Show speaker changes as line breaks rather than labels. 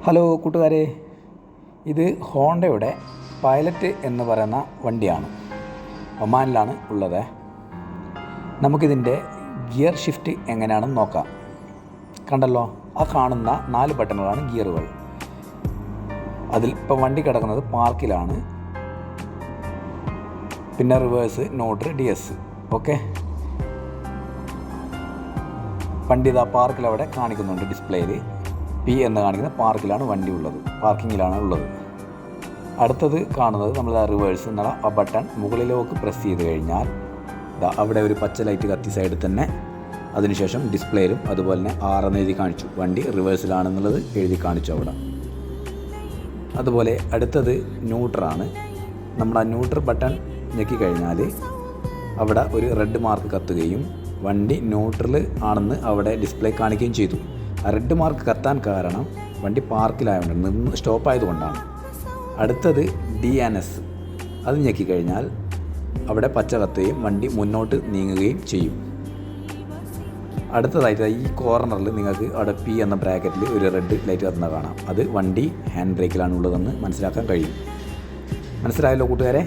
Hello കൂട്ടുകാരെ, ഇത് ഹോണ്ടയുടെ പൈലറ്റ് എന്ന് പറയുന്ന വണ്ടിയാണ്. ഒമാനിലാണ് ഉള്ളത്. നമുക്കിതിൻ്റെ ഗിയർ ഷിഫ്റ്റ് എങ്ങനെയാണെന്ന് നോക്കാം. കണ്ടല്ലോ, ആ കാണുന്ന 4 ബട്ടണുകളാണ് ഗിയറുകൾ. അതിൽ ഇപ്പോൾ വണ്ടി കിടക്കുന്നത് പാർക്കിലാണ്. പിന്നെ റിവേഴ്സ്, ന്യൂട്രൽ, DS. ഓക്കെ, വണ്ടി ഇതാ പാർക്കിലവിടെ കാണിക്കുന്നുണ്ട്. ഡിസ്പ്ലേയിൽ P എന്ന് കാണിക്കുന്ന പാർക്കിലാണ് വണ്ടി ഉള്ളത്, പാർക്കിങ്ങിലാണ് ഉള്ളത്. അടുത്തത് കാണുന്നത് നമ്മൾ റിവേഴ്സ് എന്നുള്ള ആ ബട്ടൺ മുകളിലേക്ക് പ്രസ് ചെയ്ത് കഴിഞ്ഞാൽ അവിടെ ഒരു പച്ച ലൈറ്റ് കത്തി സൈഡിൽ തന്നെ. അതിനുശേഷം ഡിസ്പ്ലേയിലും അതുപോലെ തന്നെ 6 എന്ന് എഴുതി കാണിച്ചു. വണ്ടി റിവേഴ്സിലാണെന്നുള്ളത് എഴുതി കാണിച്ചു അവിടെ. അതുപോലെ അടുത്തത് ന്യൂട്രലാണ്. നമ്മൾ ആ ന്യൂട്രൽ ബട്ടൺ ഞെക്കി കഴിഞ്ഞാൽ അവിടെ ഒരു റെഡ് മാർക്ക് കത്തുകയും വണ്ടി ന്യൂട്രൽ ആണെന്ന് അവിടെ ഡിസ്പ്ലേ കാണിക്കുകയും ചെയ്തു. ആ റെഡ് മാർക്ക് കത്താൻ കാരണം വണ്ടി പാർക്കിലായതുകൊണ്ട്, നിന്ന് സ്റ്റോപ്പായതുകൊണ്ടാണ്. അടുത്തത് DNS. അത് ഞെക്കിക്കഴിഞ്ഞാൽ അവിടെ പച്ച കത്തുകയും വണ്ടി മുന്നോട്ട് നീങ്ങുകയും ചെയ്യും. അടുത്തതായിട്ട് ഈ കോർണറിൽ നിങ്ങൾക്ക് അവിടെ P എന്ന ബ്രാക്കറ്റിൽ ഒരു റെഡ് ലൈറ്റ് കത്തുന്നത് കാണാം. അത് വണ്ടി ഹാൻഡ് ബ്രേക്കിലാണ് ഉള്ളതെന്ന് മനസ്സിലാക്കാൻ കഴിയും. മനസ്സിലായല്ലോ കൂട്ടുകാരെ?